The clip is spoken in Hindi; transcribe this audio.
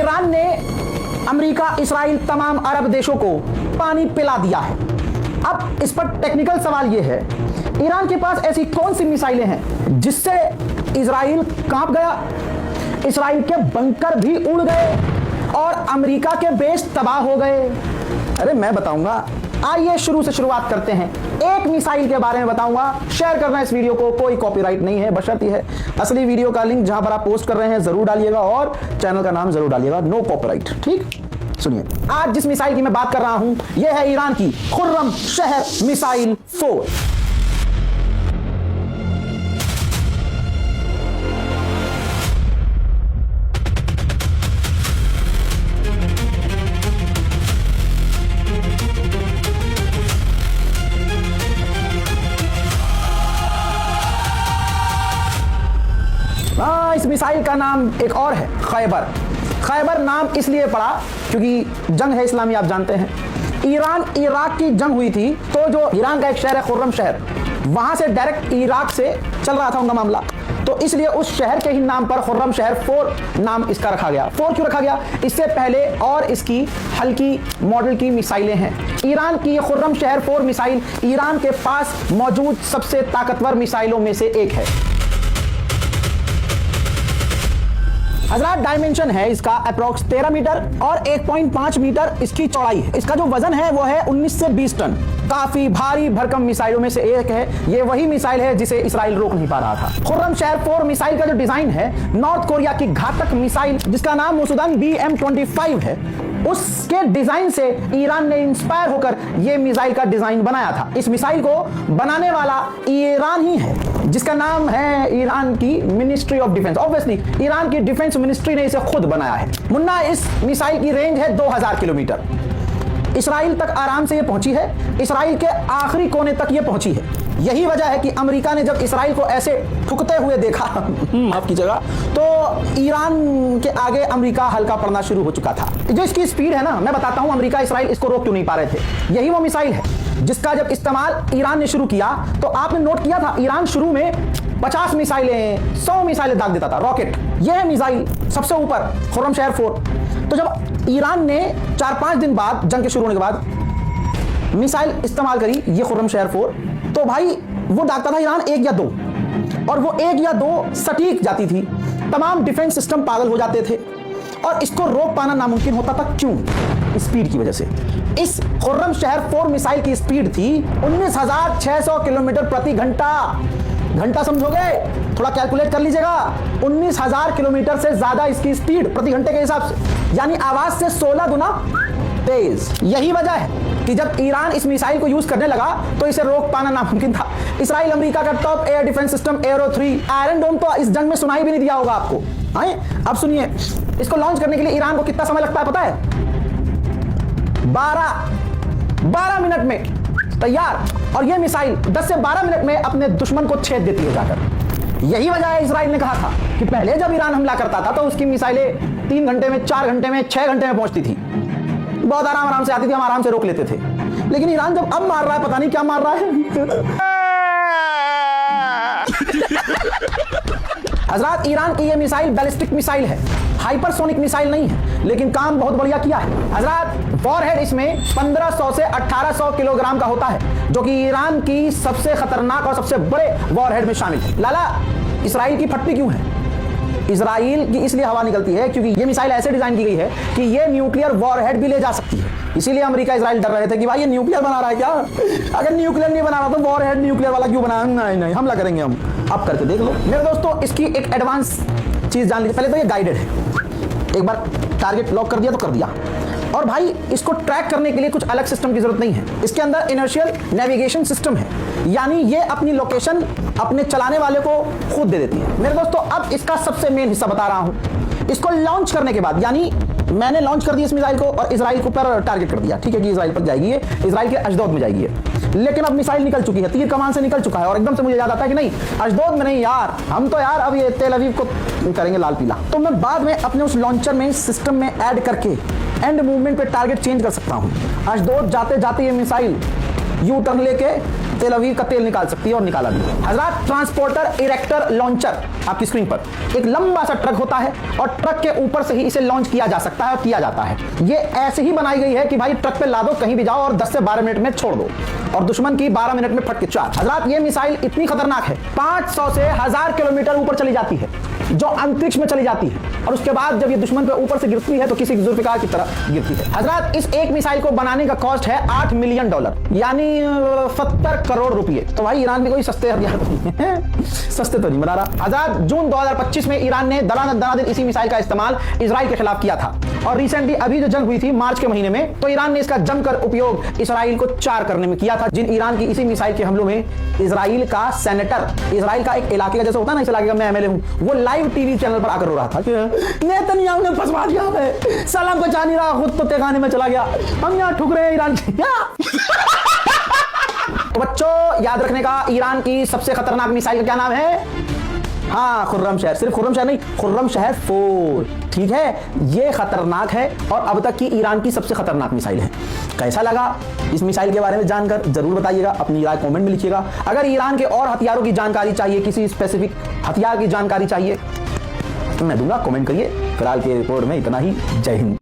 ईरान ने अमेरिका, इस्राइल, तमाम अरब देशों को पानी पिला दिया है। अब इस पर टेक्निकल सवाल यह है, ईरान के पास ऐसी कौन सी मिसाइलें हैं जिससे इस्राइल कांप गया, इस्राइल के बंकर भी उड़ गए और अमेरिका के बेस तबाह हो गए? अरे मैं बताऊंगा। आइए शुरू से शुरुआत करते हैं। एक मिसाइल के बारे में बताऊंगा। शेयर करना इस वीडियो को, कोई कॉपीराइट नहीं है, बशर्ते है असली वीडियो का लिंक जहां पर आप पोस्ट कर रहे हैं जरूर डालिएगा और चैनल का नाम जरूर डालिएगा, नो कॉपीराइट। ठीक, सुनिए। आज जिस मिसाइल की मैं बात कर रहा हूं यह है ईरान की खुर्रम शहर मिसाइल 4। इस मिसाइल का नाम एक और है, खैबर। खैबर नाम इसलिए पड़ा क्योंकि जंग है इस्लामी, आप जानते हैं। ईरान इराक की जंग हुई थी तो जो ईरान का एक शहर है खुर्रम शहर, वहां से डायरेक्ट इराक से चल रहा था उनका मामला, तो इसलिए उस शहर के ही नाम पर खुर्रम शहर 4 नाम इसका रखा गया। 4 क्यों रखा गया? इससे पहले और इसकी हल्की मॉडल की मिसाइलें हैं। ईरान की ये खुर्रम शहर 4 मिसाइल ईरान के पास मौजूद सबसे ताकतवर मिसाइलों में से एक है। हजरात, डायमेंशन है इसका अप्रोक्स 13 मीटर और 1.5 मीटर इसकी चौड़ाई है। इसका जो वजन है वो है 19 से 20 टन। काफी भारी भरकम मिसाइलों में से एक है। ये वही मिसाइल है जिसे इस्राइल रोक नहीं पा रहा था। खुर्रम शहर 4 मिसाइल का जो डिजाइन है नॉर्थ कोरिया की घातक मिसाइल जिसका नाम मुसुदान BM-25 है, उसके डिजाइन से ईरान ने इंस्पायर होकर यह मिसाइल का डिजाइन बनाया था। इस मिसाइल को बनाने वाला ईरान ही है जिसका नाम है ईरान की ministry of defence. Obviously Iran की डिफेंस मिनिस्ट्री ने इसे खुद बनाया है। मुन्ना, इस मिसाइल की रेंज है 2000 किलोमीटर। इस्राइल तक आराम से ये पहुंची है, इस्राइल के आखिरी कोने तक ये पहुंची है। यही वजह है कि अमेरिका ने जब इस्राइल को ऐसे ठुकते हुए देखा माफ कीजिएगा, तो ईरान के आगे अमेरिका हल्का पड़ना शुरू हो चुका था। जो इसकी स्पीड है ना, मैं बताता हूं अमेरिका इस्राइल इसको रोक क्यों नहीं पा रहे थे। यही वो मिसाइल है जिसका जब इस्तेमाल ईरान ने शुरू किया तो आपने नोट किया था ईरान शुरू में 50 मिसाइलें 100 मिसाइलें दाग देता था, रॉकेट। यह मिसाइल सबसे ऊपर खुर्रम शहर 4। तो जब ईरान ने 4-5 दिन बाद जंग के शुरू होने के बाद मिसाइल इस्तेमाल करी ये खुर्रम शहर 4, तो भाई वो दागता था ईरान 1 या 2, और वो 1 या 2 सटीक जाती थी। तमाम डिफेंस सिस्टम पागल हो जाते थे और इसको रोक पाना नामुमकिन होता था। क्यों? स्पीड की वजह से। इस खुर्रम शहर 4 मिसाइल की स्पीड थी 19,600 किलोमीटर प्रति घंटा। घंटा समझोगे? थोड़ा कैलकुलेट कर लीजिएगा। 19,000 किलोमीटर से ज्यादा इसकी स्पीड प्रति घंटे के हिसाब से, यानी आवाज से 16 गुना तेज। यही वजह है कि जब ईरान इस मिसाइल को यूज करने लगा तो इसे रोक पाना नामुमकिन था। इस्राइल अमेरिका का top air defence system arrow 3 iron dome तो इस जंग में सुनाई भी नहीं दिया होगा आपको। आए अब सुनिए, इसको लॉन्च करने के लिए ईरान को कितना समय लगता है पता है? 12 मिनट में तैयार, और यह मिसाइल 10 से 12 मिनट में अपने दुश्मन को छेद देती है जाकर। यही वजह है इस्राइल ने कहा था कि पहले जब ईरान हमला करता था तो उसकी मिसाइलें 3 घंटे में, 4 घंटे में, 6 घंटे में पहुंचती थी। बहुत आराम से आती थी, हम आराम से रोक लेते थे। लेकिन ईरान जब अब मार रहा है, पता नहीं क्या मार रहा है। हजरात, ईरान की यह मिसाइल बैलिस्टिक मिसाइल है, हाइपरसोनिक मिसाइल नहीं है, लेकिन काम बहुत बढ़िया किया है। हजरात, वॉरहेड इसमें 1500 से 1800 किलोग्राम का होता है, जो कि ईरान की सबसे खतरनाक और सबसे बड़े वॉरहेड में शामिल है। लाला, इस्राइल की फटती क्यों है? इजराइल की इसलिए हवा निकलती है क्योंकि ये मिसाइल ऐसे डिजाइन की गई है कि ये न्यूक्लियर वॉरहेड भी ले जा सकती है। इसीलिए अमेरिका इजराइल डर रहे थे कि भाई ये न्यूक्लियर बना रहा है क्या? अगर न्यूक्लियर नहीं बना रहा तो वॉरहेड न्यूक्लियर वाला क्यों बनाया? नहीं, हमला करेंगे हम। अब करके देख लो मेरे दोस्तों। इसकी एक एडवांस चीज जान लीजिए। पहले तो ये गाइडेड है, एक बार टारगेट लॉक कर दिया तो कर दिया। और भाई इसको ट्रैक करने के लिए कुछ अलग सिस्टम की जरूरत नहीं है। इसके अंदर इनर्शियल नेविगेशन सिस्टम है, यानी ये अपनी लोकेशन अपने चलाने वाले को खुद दे देती है। मेरे दोस्तों, अब इसका सबसे मेन हिस्सा बता रहा हूं। इसको लॉन्च करने के बाद, यानी मैंने लॉन्च कर दिया इस मिसाइल को और इजराइल को पर टारगेट कर दिया, ठीक है कि इजराइल पर जाएगी, ये इजराइल के अशदोद में जाएगी। लेकिन अब मिसाइल निकल चुकी है, तीर कमान से निकल चुका है, और एकदम से मुझे याद आता है कि नहीं, अशदोद में नहीं यार, हम तो यार अब ये तेल अवीव को करेंगे लाल पीला। तो मैं बाद में अपने उस लॉन्चर में सिस्टम में ऐड करके एंड मूवमेंट पे टारगेट चेंज कर सकता हूं। अशदोद जाते जाते ये मिसाइल यू टर्न लेके तेल अवीव का तेल निकाल सकती है और निकाला भी। हजरात, ट्रांसपोर्टर इरेक्टर लॉन्चर आपकी स्क्रीन पर एक लंबा सा ट्रक होता है और ट्रक के ऊपर से ही इसे लॉन्च किया जा सकता है और किया जाता है। ये ऐसे ही बनाई गई है कि भाई ट्रक पे लादो, कहीं भी जाओ और 10 से 12 मिनट में छोड़ दो और दुश्मन की 12 मिनट में फट के चार। हजरात, ये मिसाइल इतनी खतरनाक है 500 से 1000 किलोमीटर ऊपर चली जाती है, जो अंतरिक्ष में चली जाती है, और उसके बाद जब ये दुश्मन पे ऊपर से गिरती है तो किसी जुल्फिकार की तरह गिरती है। हजरात, इस एक मिसाइल को बनाने का कॉस्ट है $8 मिलियन, यानी 70 करोड़ रुपए। तो भाई ईरान भी कोई सस्ते हथियार नहीं है, सस्ते तो नहीं बना रहा। हजरात, जून 2025 में ईरान ने दनादन इसी मिसाइल का इस्तेमाल इजराइल के खिलाफ किया था, और रिसेंटली अभी जो जंग हुई थी मार्च के महीने में, तो ईरान ने इसका जमकर उपयोग इजराइल को चार करने में किया था। जिन ईरान की इसी मिसाइल के हमलों में इजराइल का सेनेटर, इजराइल का एक इलाके का जैसे होता है ना, इस इलाके का मैं एमएलए हूं, वो लाइव टीवी चैनल पर आकर रो रहा था कि नेतन्याहू ने फंसवा दिया है, साला बचा नहीं रहा, खुद तो तहखाने में चला गया, हम यहाँ ठुक रहे हैं ईरान की। तो बच्चों, याद रखने का, ईरान की सबसे खतरनाक मिसाइल का क्या नाम है? हाँ, खुर्रमशहर। सिर्फ खुर्रमशहर नहीं, खुर्रमशहर 4। ठीक है, ये खतरनाक है और अब तक की ईरान की सबसे खतरनाक मिसाइल है। कैसा लगा इस मिसाइल के बारे में जानकर जरूर बताइएगा, अपनी राय कमेंट में लिखिएगा। अगर ईरान के और हथियारों की जानकारी चाहिए, किसी स्पेसिफिक हथियार की जानकारी चाहिए, तो मैं दूंगा, कमेंट करिए। फिलहाल के रिपोर्ट में इतना ही। जय हिंद।